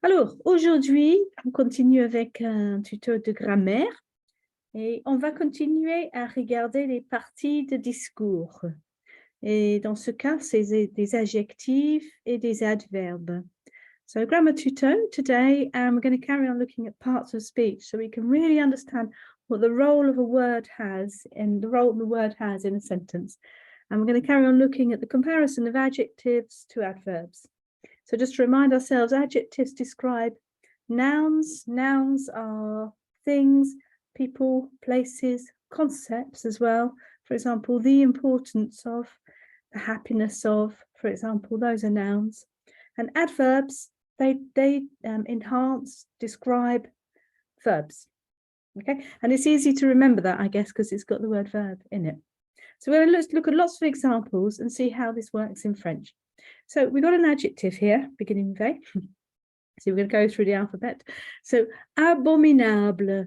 Alors, aujourd'hui, on continue avec un tuto de grammaire et on va continuer à regarder les parties de discours. Et dans ce cas, c'est des adjectifs et des adverbes. So, grammar tuto, today we're going to carry on looking at parts of speech so we can really understand what the role of a word has and the role the word has in a sentence. And we're going to carry on looking at the comparison of adjectives to adverbs. So just to remind ourselves, adjectives describe nouns. Nouns are things, people, places, concepts as well. For example, the importance of, the happiness of, for example, those are nouns. And adverbs, they enhance, describe verbs. Okay, and it's easy to remember that, I guess, because it's got the word verb in it. So we're going to look at lots of examples and see how this works in French. So we've got an adjective here, beginning with A. So we're going to go through the alphabet. So abominable,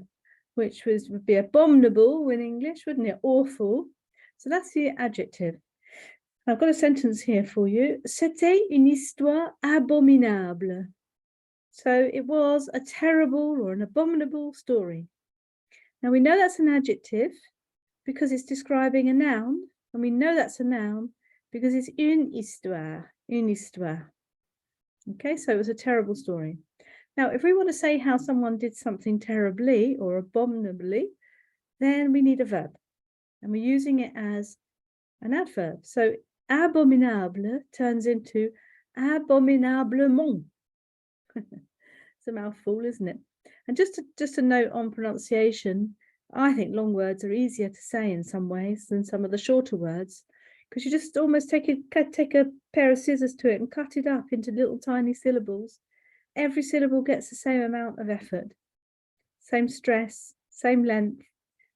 which would be abominable in English, wouldn't it? Awful. So that's the adjective. I've got a sentence here for you. C'était une histoire abominable. So it was a terrible or an abominable story. Now we know that's an adjective because it's describing a noun, and we know that's a noun because it's une histoire. Okay, so it was a terrible story. Now, if we want to say how someone did something terribly or abominably, then we need a verb, and we're using it as an adverb. So abominable turns into abominablement. It's a mouthful, isn't it? And just a note on pronunciation, I think long words are easier to say in some ways than some of the shorter words, because you just almost take a pair of scissors to it and cut it up into little tiny syllables. Every syllable gets the same amount of effort, same stress, same length.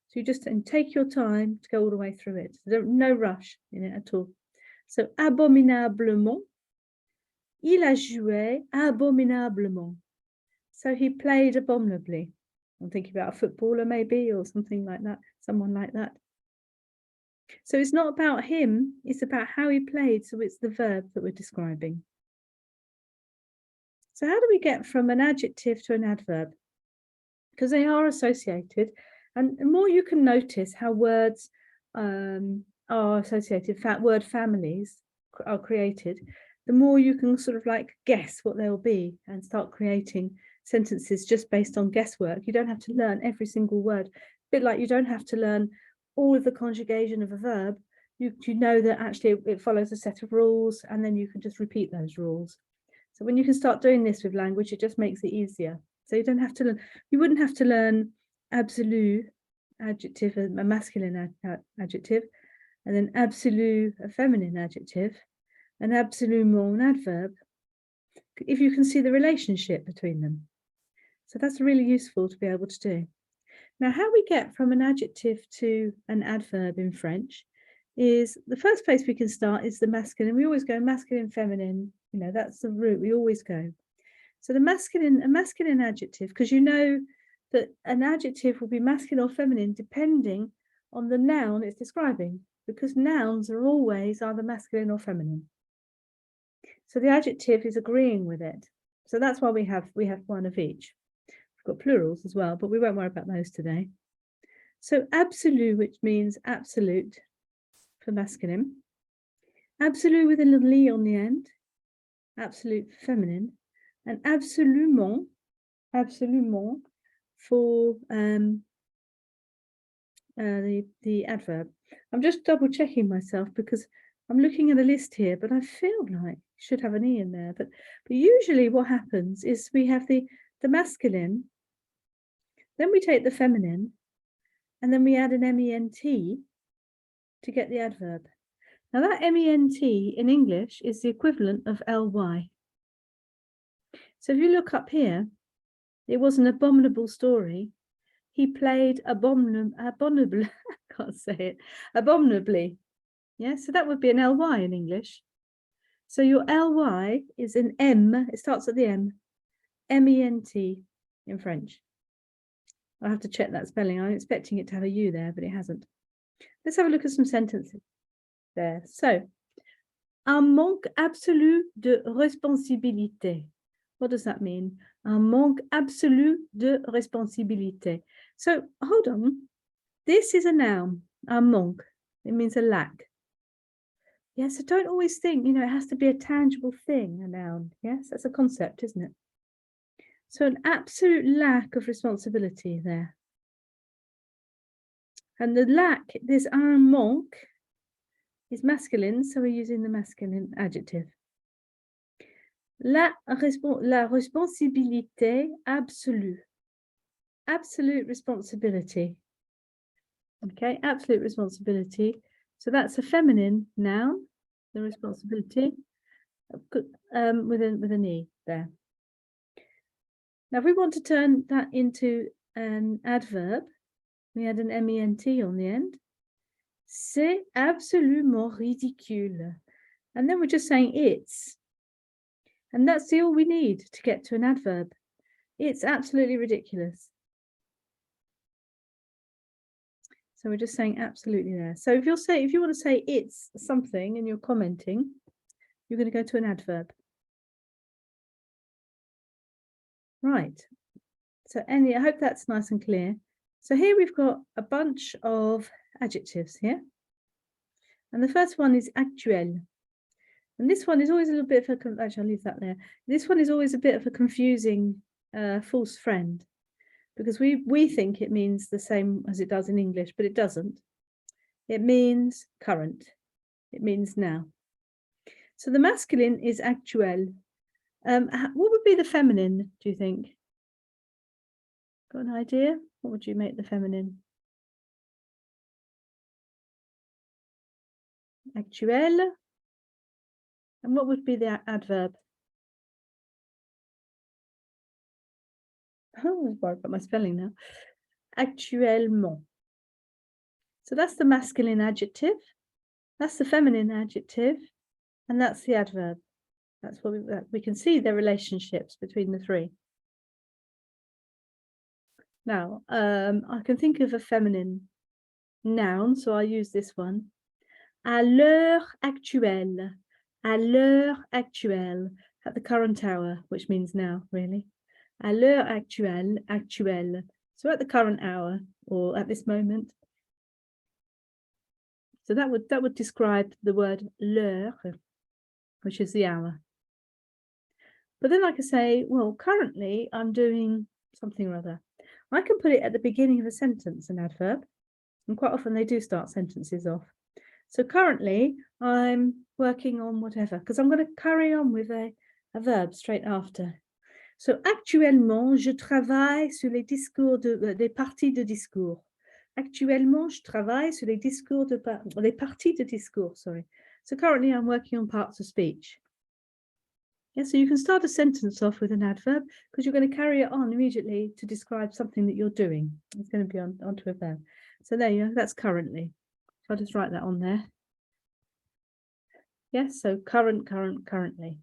So you just take your time to go all the way through it. There's no rush in it at all. So abominablement, il a joué abominablement. So he played abominably. I'm thinking about a footballer maybe, or something like that, someone like that. So it's not about him, it's about how he played, so it's the verb that we're describing. So how do we get from an adjective to an adverb? Because they are associated, and the more you can notice how words are associated, word families are created, the more you can sort of like guess what they'll be and start creating sentences just based on guesswork. You don't have to learn every single word. A bit like you don't have to learn all of the conjugation of a verb. You know that actually it follows a set of rules, and then you can just repeat those rules. So when you can start doing this with language, it just makes it easier. So you don't have to learn, you wouldn't have to learn absolute adjective, a masculine adjective, and then absolute, a feminine adjective, and absolument, an adverb, if you can see the relationship between them. So that's really useful to be able to do. Now, how we get from an adjective to an adverb in French is the first place we can start is the masculine. We always go masculine, feminine, you know, that's the route we always go. So a masculine adjective, because you know that an adjective will be masculine or feminine depending on the noun it's describing, because nouns are always either masculine or feminine. So the adjective is agreeing with it. So that's why we have one of each. We've got plurals as well, but we won't worry about those today. So absolute, which means absolute for masculine. Absolute with a little e on the end, absolute feminine. And absolument for the adverb. I'm just double checking myself because I'm looking at a list here, but I feel like I should have an e in there. But usually what happens is we have the masculine, then we take the feminine, and then we add an ment to get the adverb. Now that ment in English is the equivalent of ly. So if you look up here, it was an abominable story. He played abominably, I can't say it, abominably. Yeah, so that would be an ly in English. So your ly is an M, it starts at the M, ment in French. I'll have to check that spelling. I'm expecting it to have a U there, but it hasn't. Let's have a look at some sentences there. So, un manque absolu de responsabilité. What does that mean? Un manque absolu de responsabilité. So hold on. This is a noun, un manque. It means a lack. Yes, so don't always think, it has to be a tangible thing, a noun. Yes, that's a concept, isn't it? So an absolute lack of responsibility there. And the lack, this un manque, is masculine, so we're using the masculine adjective. La responsabilité absolue. Absolute responsibility. Okay, absolute responsibility. So that's a feminine noun, the responsibility, with an E there. Now, if we want to turn that into an adverb, we add an ment on the end. C'est absolument ridicule. And then we're just saying it's. And that's all we need to get to an adverb. It's absolutely ridiculous. So we're just saying absolutely there. So if you want to say it's something and you're commenting, you're going to go to an adverb. Right. So I hope that's nice and clear. So here we've got a bunch of adjectives here. And the first one is actuel. And this one is always a little bit of a, actually I'll leave that there. This one is always a bit of a confusing false friend, because we think it means the same as it does in English, but it doesn't. It means current. It means now. So the masculine is actuel. What would be the feminine, do you think? Got an idea? What would you make the feminine? Actuel. And what would be the adverb? Oh, I was worried about my spelling now. Actuellement. So that's the masculine adjective. That's the feminine adjective. And that's the adverb. That's what we can see the relationships between the three. Now, I can think of a feminine noun, so I'll use this one. À l'heure actuelle. À l'heure actuelle. At the current hour, which means now, really. À l'heure actuelle, actuelle. So at the current hour, or at this moment. So that would describe the word l'heure, which is the hour. But then I could say, well, currently I'm doing something or other. I can put it at the beginning of a sentence, an adverb, and quite often they do start sentences off. So currently I'm working on whatever, because I'm going to carry on with a verb straight after. So actuellement, je travaille sur les discours des parties de discours. Actuellement, je travaille sur les discours les parties de discours, sorry. So currently I'm working on parts of speech. Yeah, so you can start a sentence off with an adverb because you're going to carry it on immediately to describe something that you're doing. It's going to be onto a verb. So there you go, that's currently. So I'll just write that on there. Yes, so currently.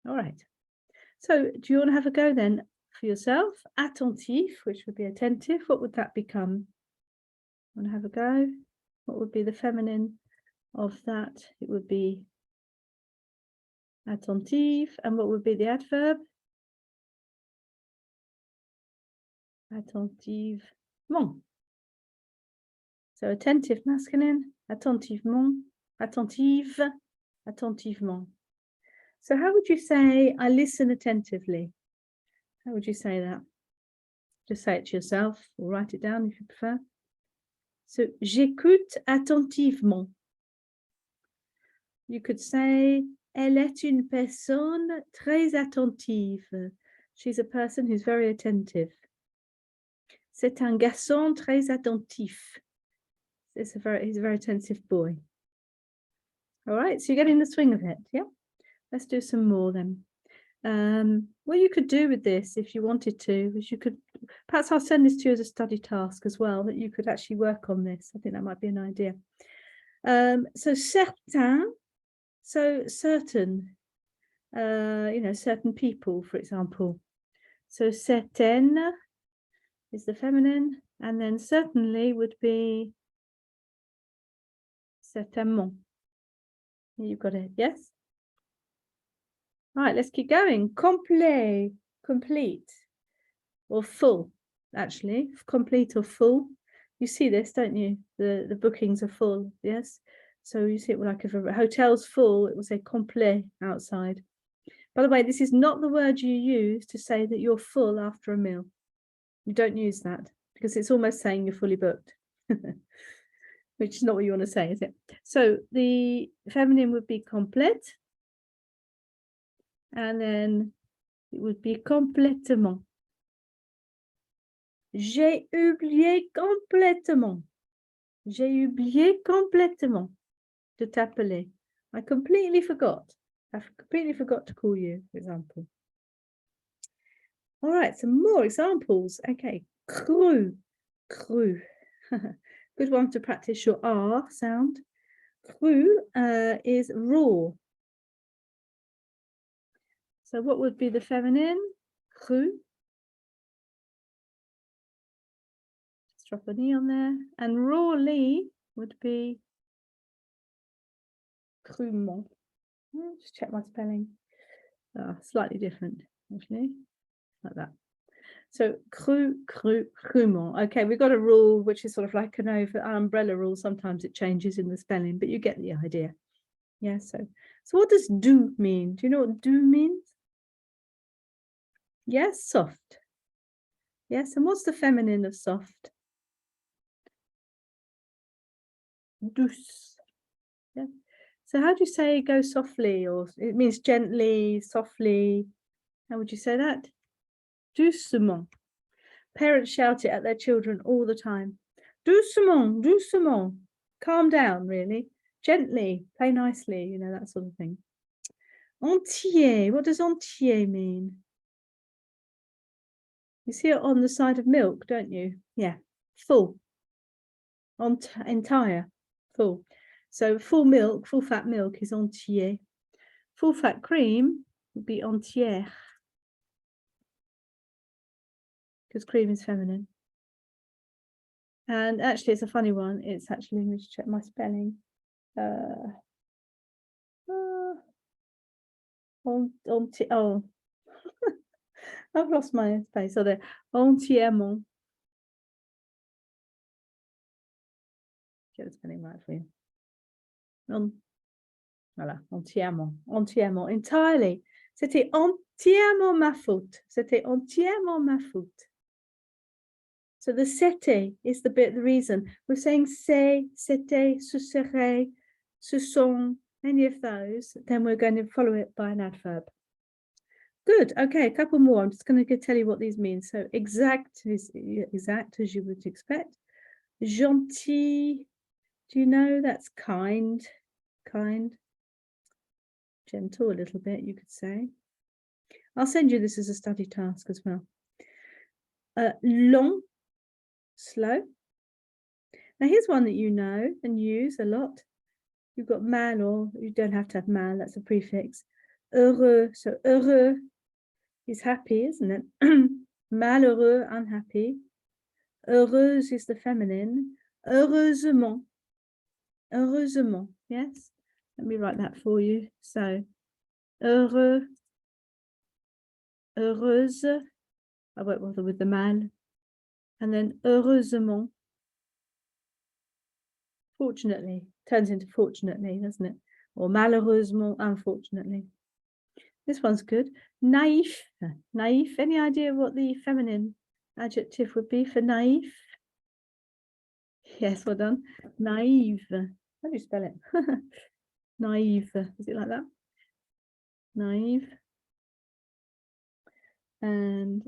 All right. So do you want to have a go then for yourself? Attentif, which would be attentive. What would that become? Want to have a go? What would be the feminine of that? It would be attentif. And what would be the adverb? Attentivement. So attentive masculine, attentivement, attentive, attentivement. So how would you say I listen attentively? How would you say that? Just say it to yourself or write it down if you prefer. So j'écoute attentivement. You could say elle est une personne très attentive. She's a person who's very attentive. C'est un garçon très attentif. He's a very attentive boy. All right, so you're getting the swing of it, yeah? Let's do some more then. What you could do with this, if you wanted to, is you could, perhaps I'll send this to you as a study task as well, that you could actually work on this. I think that might be an idea. So certain, so certain, certain people, for example. So certaine is the feminine, and then certainly would be certainement. You've got it, yes? Right, let's keep going. Complet, complete, or full, actually. Complete or full. You see this, don't you? The bookings are full, yes? So you see it like if a hotel's full, it will say complet outside. By the way, this is not the word you use to say that you're full after a meal. You don't use that because it's almost saying you're fully booked, which is not what you want to say, is it? So the feminine would be complète, and then it would be complètement. J'ai oublié complètement. J'ai oublié complètement de t'appeler. I completely forgot. I completely forgot to call you, for example. All right, some more examples. Okay, cru, cru. Good one to practice your R sound. Cru is raw. So what would be the feminine? Cru. Just drop an E on there. And rawly would be crûment. Just check my spelling. Slightly different, actually, like that. So cru, crûment. Okay, we've got a rule which is sort of like an umbrella rule. Sometimes it changes in the spelling, but you get the idea. Yeah, so what does doux mean? Do you know what doux means? Yes, soft. Yes, and what's the feminine of soft? Douce. Yeah. So how do you say go softly, or it means gently, softly? How would you say that? Doucement. Parents shout it at their children all the time. Doucement, doucement. Calm down, really. Gently, play nicely, you know, that sort of thing. Entier. What does entier mean? You see it on the side of milk, don't you? Yeah, full. Entire, full. So full milk, full fat milk is entier. Full fat cream would be entière, because cream is feminine. And actually, it's a funny one. It's actually, let me just check my spelling. Oh, I've lost my space. So there, entièrement. Get the spelling right for you. Voilà, entièrement, entièrement, entirely. C'était entièrement ma faute. C'était entièrement ma faute. So the c'était is the reason. We're saying c'est, c'était, ce serait, ce sont, any of those, then we're going to follow it by an adverb. Good. Okay, a couple more. I'm just going to tell you what these mean. So exact is exact as you would expect. Gentil, do you know that's kind? Kind. Gentle a little bit, you could say. I'll send you this as a study task as well. Long, slow. Now here's one that you know and use a lot. You've got mal, or you don't have to have mal, that's a prefix. Heureux, so heureux is happy, isn't it? Malheureux, unhappy. Heureuse is the feminine. Heureusement. Heureusement, yes. Let me write that for you. So, heureux, heureuse. I won't bother with the mal. And then heureusement. Fortunately. Turns into fortunately, doesn't it? Or malheureusement, unfortunately. This one's good. Naïf. Naïf. Any idea what the feminine adjective would be for naïf? Yes, well done. Naive. How do you spell it? Naive. Is it like that? Naive. And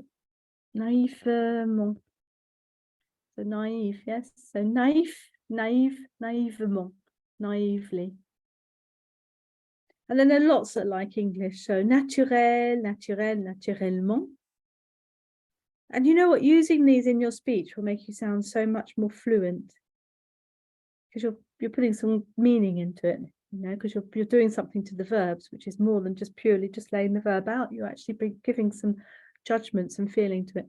naïvement. So naive, yes. So naïf, naive, naïvement, naively. And then there are lots that like English. So naturel, naturel, naturellement. And you know what? Using these in your speech will make you sound so much more fluent, because you're putting some meaning into it, you know, because you're doing something to the verbs, which is more than just purely just laying the verb out. You're actually giving some judgment, some feeling to it.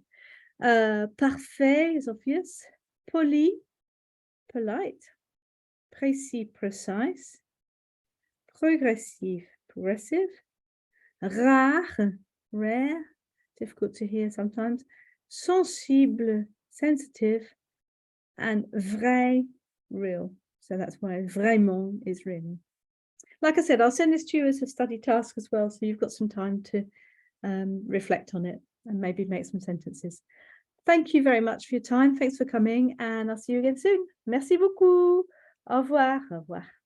Parfait is obvious. Poli, polite. Précis, precise. Progressive, progressive. Rare, rare, difficult to hear sometimes. Sensible, sensitive. And vrai, real. So that's why vraiment is really. Like I said, I'll send this to you as a study task as well, so you've got some time to reflect on it and maybe make some sentences. Thank you very much for your time. Thanks for coming, and I'll see you again soon. Merci beaucoup. Au revoir. Au revoir.